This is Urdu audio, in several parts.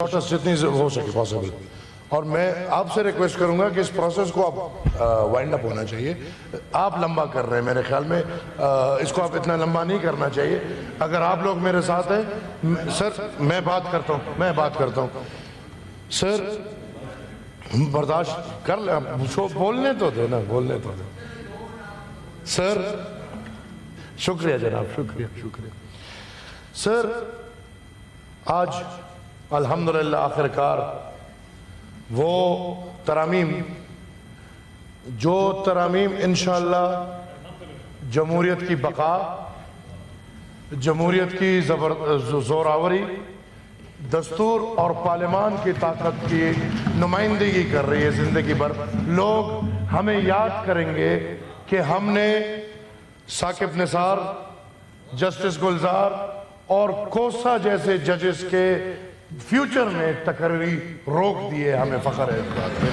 شارٹس جتنی ہو سکے پاسبل. اور میں آپ سے ریکویسٹ کروں گا کہ اس پروسیس کو آپ وائنڈ اپ ہونا چاہیے. آپ لمبا کر رہے ہیں میرے خیال میں, اس کو آپ اتنا لمبا نہیں کرنا چاہیے. اگر آپ لوگ میرے ساتھ ہیں سر, میں بات کرتا ہوں سر, برداشت کر لیں, بولنے تو دے نا, سر. شکریہ جناب, شکریہ سر. آج الحمدللہ آخر کار وہ ترامیم انشاءاللہ جمہوریت کی بقا, جمہوریت کی زوراوری, دستور اور پارلیمان کی طاقت کی نمائندگی کر رہی ہے زندگی بھر. لوگ ہمیں یاد کریں گے کہ ہم نے ثاقب نثار, جسٹس گلزار اور کوسا جیسے ججز کے فیوچر میں تقرری روک دیے. ہمیں فخر ہے اس بات پہ.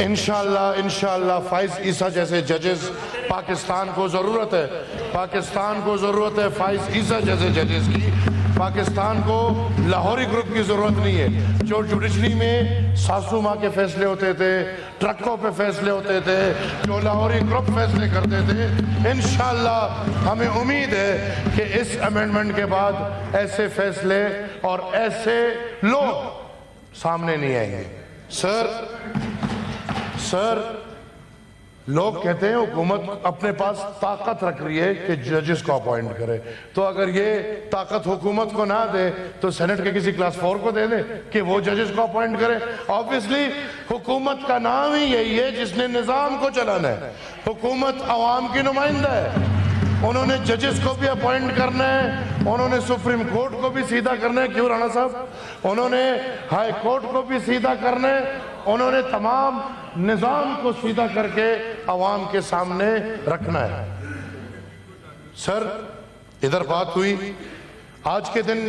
انشاءاللہ فائز عیسیٰ جیسے ججز پاکستان کو ضرورت ہے, فائز عیسیٰ جیسے ججز کی. پاکستان کو لاہوری گروپ کی ضرورت نہیں ہے. جو جوڈیشری میں ساسو ماں کے فیصلے ہوتے تھے, ٹرکوں پہ فیصلے ہوتے تھے, جو لاہوری گروپ فیصلے کرتے تھے, انشاءاللہ ہمیں امید ہے کہ اس امینڈمنٹ کے بعد ایسے فیصلے اور ایسے لوگ سامنے نہیں آئیں گے. سر لوگ کہتے ہیں حکومت اپنے پاس طاقت رکھ رہی ہے کہ ججز کو اپوائنٹ کرے, تو اگر یہ طاقت حکومت کو نہ دے تو سینٹ کے کسی کلاس 4 کو دے دے کہ وہ ججز کو اپوائنٹ کرے. آبویسلی حکومت کا نام ہی یہی ہے جس نے نظام کو چلانا ہے. حکومت عوام کی نمائندہ ہے. انہوں نے ججز کو بھی اپوائنٹ کرنا ہے, انہوں نے سپریم کورٹ کو بھی سیدھا کرنا ہے, کیوں رانا صاحب, انہوں نے ہائی کورٹ کو بھی سیدھا کرنا ہے, انہوں نے تمام نظام کو سیدھا کر کے عوام کے سامنے رکھنا ہے. سر ادھر بات ہوئی, آج کے دن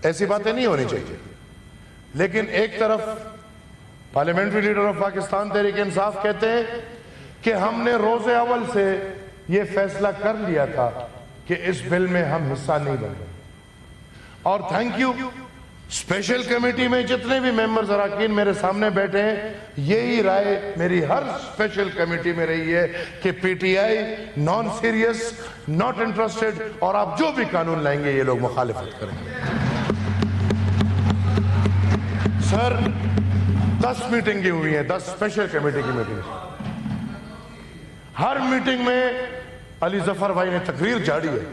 ایسی باتیں نہیں ہونی چاہیے, لیکن ایک طرف parliamentary leader of Pakistan Tehreek Insaf کہتے ہیں کہ ہم نے روز اول سے یہ فیصلہ کر لیا تھا کہ اس بل میں ہم حصہ نہیں بنیں. اور تھینک یو, اسپیشل کمیٹی میں جتنے بھی ممبرز اراکین میرے سامنے بیٹھے ہیں, یہی رائے میری ہر اسپیشل کمیٹی میں رہی ہے کہ P T I non serious, not interested, اور آپ جو بھی قانون لائیں گے یہ لوگ مخالفت کریں گے. سر 10 میٹنگیں ہوئی ہیں, 10 اسپیشل کمیٹی کی میٹنگ. ہر میٹنگ میں علی ظفر بھائی نے تقریر جاری ہے.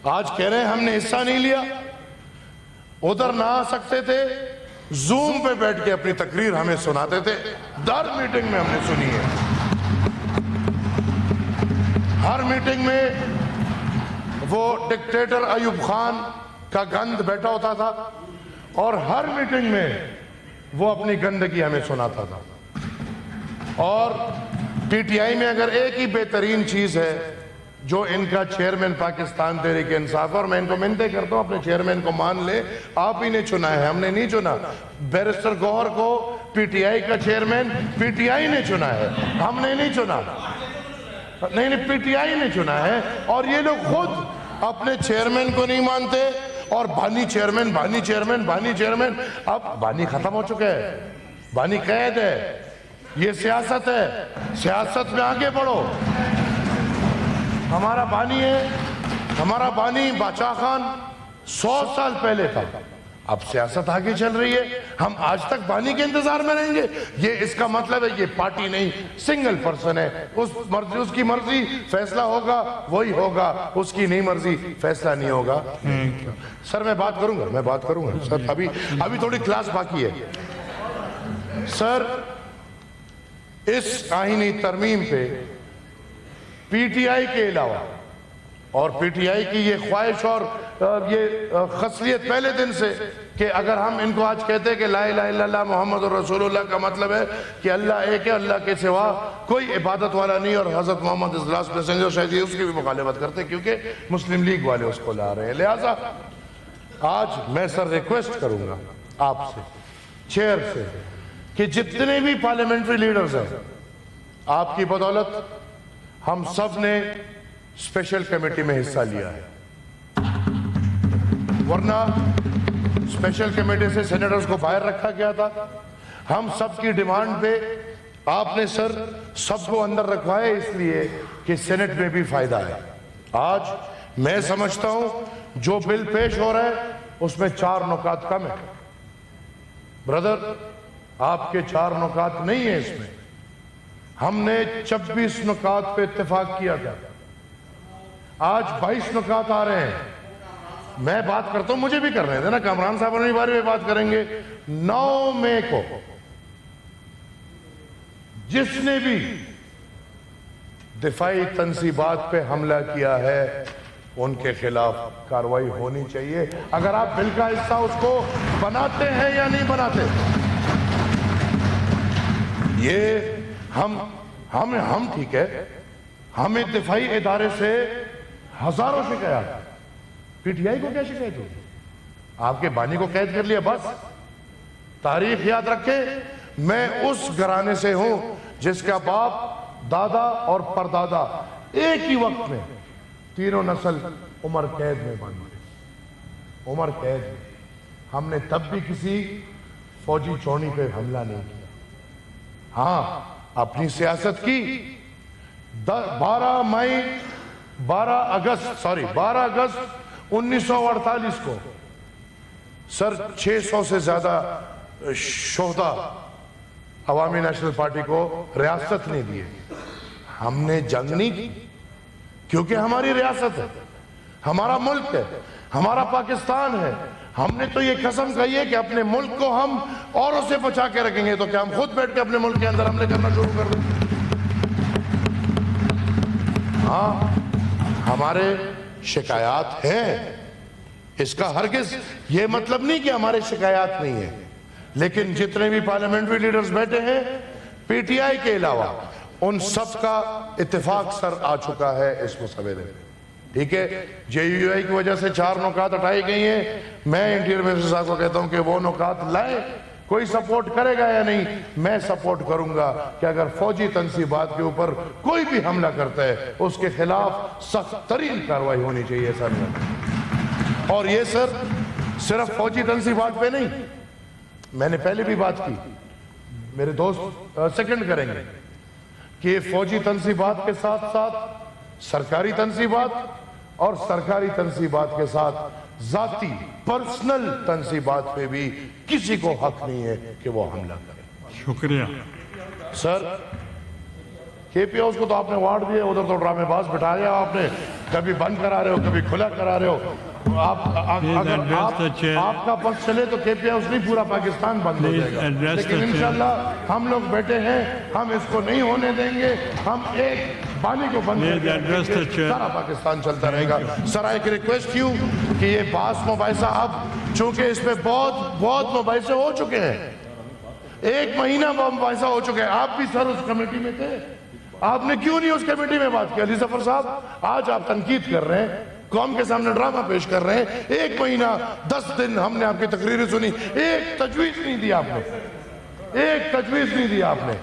آج کہہ رہے ہیں ہم نے حصہ نہیں لیا, ادھر نہ آ سکتے تھے, زوم پہ بیٹھ کے اپنی تقریر ہمیں سناتے تھے. در میٹنگ میں ہم نے سنی ہے. ہر میٹنگ میں وہ ڈکٹیٹر ایوب خان کا گند بیٹھا ہوتا تھا, اور ہر میٹنگ میں وہ اپنی گندگی ہمیں سناتا تھا. اور پی ٹی آئی میں اگر ایک ہی بہترین چیز ہے جو ان کا چیئرمین پاکستان تحریک انصاف, اور میں ان کو منتیں کرتا ہوں اپنے چیئرمین کو مان لے, آپ ہی نے چنا ہے, ہم نے نہیں چنا. بیرسٹر گوہر کو پی ٹی آئی کا چیئرمین پی ٹی آئی نے چنا ہے, ہم نے نہیں چنا. نہیں, پی ٹی آئی نے چنا ہے. اور یہ لوگ خود اپنے چیئرمین کو نہیں مانتے, اور بانی چیئرمین. اب بانی ختم ہو چکا ہے, بانی قید ہے. یہ سیاست ہے, سیاست میں آگے بڑھو. ہمارا بانی ہے, ہمارا بانی باچا خان 100 سال پہلے تھا. اب سیاست آگے چل رہی ہے, ہم آج تک بانی کے انتظار میں رہیں گے. یہ اس کا مطلب ہے یہ پارٹی نہیں, سنگل پرسن ہے. اس کی مرضی فیصلہ ہوگا وہی ہوگا, اس کی نہیں مرضی فیصلہ نہیں ہوگا. سر میں بات کروں گا سر, ابھی تھوڑی کلاس باقی ہے. سر اس آئینی ترمیم پہ پی ٹی آئی کے علاوہ, اور پی ٹی آئی کی یہ خواہش اور یہ خصلیت پہلے دن سے کہ اگر ہم ان کو آج کہتے کہ لا الہ الا اللہ محمد رسول اللہ کا مطلب ہے کہ اللہ ایک ہے, اللہ کے سوا کوئی عبادت والا نہیں, اور حضرت محمد اسلاس پیسنجر شاید اس کی بھی مخالفت کرتے کیونکہ مسلم لیگ والے اس کو لا رہے ہیں. لہٰذا آج میں سر ریکویسٹ کروں گا آپ سے, چیئر سے, کہ جتنے بھی پارلیمنٹری لیڈرز ہیں, آپ کی بدولت ہم سب نے اسپیشل کمیٹی میں حصہ لیا ہے، ورنہ اسپیشل کمیٹی سے سینیٹرز کو باہر رکھا گیا تھا۔ ہم سب کی ڈیمانڈ پہ آپ نے سر سب کو اندر رکھوائے اس لیے کہ سینٹ میں بھی فائدہ ہے۔ آج میں سمجھتا ہوں جو بل پیش ہو رہا ہے اس میں 4 نکات کم ہے۔ برادر، آپ کے 4 نکات نہیں ہیں اس میں، ہم نے 26 نکات پہ اتفاق کیا تھا، آج 22 نکات آ رہے ہیں۔ میں بات کرتا ہوں، مجھے بھی کر رہے تھے نا، کامران صاحب اپنی بارے میں بات کریں گے۔ 9 مئی کو جس نے بھی دفاعی تنصیبات پہ حملہ کیا ہے ان کے خلاف کارروائی ہونی چاہیے، اگر آپ بل کا حصہ اس کو بناتے ہیں یا نہیں بناتے۔ یہ ہم ٹھیک ہے، ہمیں دفاعی ادارے سے ہزاروں شکایات، پی ٹی آئی کو کیا شکایت ہوگی؟ آپ کے بانی کو قید کر لیا بس۔ تاریخ یاد رکھیں، میں اس گھرانے سے ہوں جس کا باپ، دادا اور پردادا ایک ہی وقت میں تینوں نسل عمر قید میں بن گئے، عمر قید میں۔ ہم نے تب بھی کسی فوجی چونی پہ حملہ نہیں کیا، ہاں اپنی سیاست کی۔ 12 اگست 1948 کو سر 600 سے زیادہ شہداء عوامی نیشنل پارٹی کو ریاست نہیں دیے۔ ہم نے جنگ نہیں کی کیونکہ ہماری ریاست ہے، ہمارا ملک ہے، ہمارا پاکستان ہے۔ ہم نے تو یہ قسم کھائی ہے کہ اپنے ملک کو ہم اوروں سے بچا کے رکھیں گے، تو کیا ہم خود بیٹھ کے اپنے ملک کے اندر حملے کرنا شروع کر دیں؟ ہاں ہمارے شکایات ہیں، اس کا ہرگز یہ مطلب نہیں کہ ہمارے شکایات نہیں ہیں، لیکن جتنے بھی پارلیمنٹری لیڈرز بیٹھے ہیں پی ٹی آئی کے علاوہ، ان سب کا اتفاق سر آ چکا ہے اس مسئلے میں، ٹھیک ہے۔ جے یو آئی کی وجہ سے 4 نکات ہٹائی گئی ہیں، میں انٹیریئر منسٹر صاحب کو کہتا ہوں کہ وہ نکات لائیں۔ کوئی سپورٹ کرے گا یا نہیں، میں سپورٹ کروں گا کہ اگر فوجی تنصیبات کے اوپر کوئی بھی حملہ کرتا ہے اس کے خلاف سخت ترین کارروائی ہونی چاہیے سر۔ اور یہ سر صرف فوجی تنصیبات پہ نہیں، میں نے پہلے بھی بات کی، میرے دوست سیکنڈ کریں گے کہ فوجی تنصیبات کے ساتھ ساتھ سرکاری تنصیبات اور سرکاری تنصیبات کے ساتھ ذاتی پرسنل تنصیبات پہ بھی کسی کو حق نہیں ہے کہ وہ حملہ کرے۔ شکریہ سر۔ کے پی ہاؤس کو تو آپ نے وارڈ دیا، ادھر تو ڈرامے باز بٹھایا آپ نے، کبھی بند کرا رہے ہو کبھی کھلا کرا رہے ہو۔ اگر آپ کا پس چلے تو کے پی ہاؤس نہیں پورا پاکستان بند ہو جائے گا، لیکن انشاءاللہ ہم لوگ بیٹھے ہیں، ہم اس کو نہیں ہونے دیں گے، ہم ایک بانی کو بند کر کے سارا پاکستان چلتا رہے گا۔ سر آئی کی ریکویسٹ یو کہ یہ باس مباحثہ اب چونکہ اس پہ بہت مباحثے ہو چکے ہیں، 1 مہینہ مباحثہ ہو چکے ہیں، آپ بھی سر اس کمیٹی میں تھے، آپ نے کیوں نہیں اس کمیٹی میں بات کیا؟ علی ظفر صاحب آج آپ تنقید کر رہے ہیں، قوم کے سامنے ڈرامہ پیش کر رہے ہیں، 1 مہینہ 10 دن ہم نے آپ کی تقریریں سنی، ایک تجویز نہیں دی آپ نے، ایک تجویز نہیں دی آپ نے۔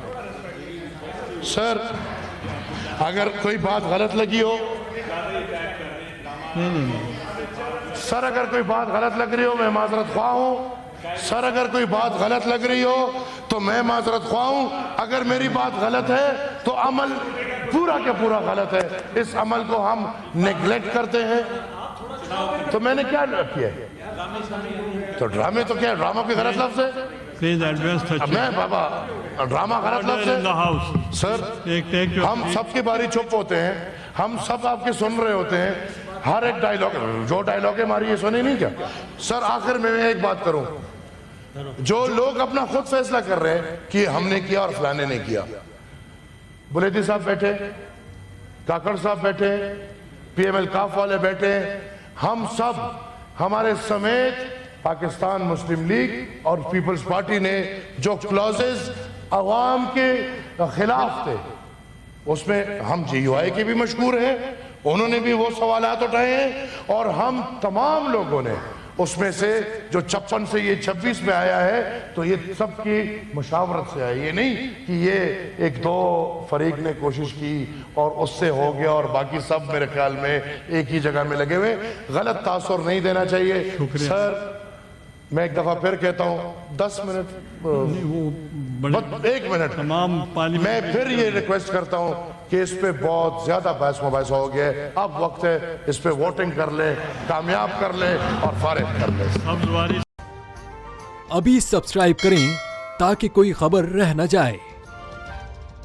سر اگر کوئی بات غلط لگی ہو، سر اگر کوئی بات غلط لگ رہی ہو میں معذرت خواہ ہوں، سر اگر کوئی بات غلط لگ رہی ہو تو میں معذرت خواہ ہوں، اگر میری بات غلط ہے تو عمل پورا کا پورا غلط ہے، اس عمل کو ہم نیگلیکٹ کرتے ہیں۔ تو میں نے کیا کیا ہے؟ تو ڈرامے تو کیا ہے؟ ڈرامہ کوئی غلط لفظ ہے؟ میں بابا ڈرامہ غلط لفظ ہے؟ سر ہم سب کی باری چپ ہوتے ہیں، ہم سب آپ کے سن رہے ہوتے ہیں، ہر ایک ڈائیلاگ جو ڈائیلاگ ہے ہماری یہ سنی نہیں کیا؟ سر آخر میں ایک بات کروں، جو لوگ اپنا خود فیصلہ کر رہے ہیں کہ ہم نے کیا اور فلانے نے کیا، بلیدی صاحب بیٹھے، کاکڑ صاحب بیٹھے، پی ایم ایل کاف والے بیٹھے، ہم سب ہمارے سمیت پاکستان مسلم لیگ اور پیپلز پارٹی نے جو کلوزز عوام کے خلاف تھے اس میں ہم جے یو آئی کے بھی مشکور ہیں، انہوں نے بھی وہ سوالات اٹھائے ہیں، اور ہم تمام لوگوں نے اس میں سے جو 56 سے یہ 26 میں آیا ہے تو یہ سب کی مشاورت سے آیا، یہ نہیں کہ یہ ایک دو فریق نے کوشش کی اور اس سے ہو گیا اور باقی سب میرے خیال میں ایک ہی جگہ میں لگے ہوئے. غلط تاثر نہیں دینا چاہیے. سر میں ایک دفعہ پھر کہتا ہوں 10 منٹ 1 منٹ میں پھر یہ ریکویسٹ کرتا ہوں کہ اس پہ بہت زیادہ بحث مباحثہ ہو گیا ہے. اب وقت ہے اس پہ ووٹنگ کر لے، کامیاب کر لے اور فارغ کر لے. ابھی سبسکرائب کریں تاکہ کوئی خبر رہ نہ جائے.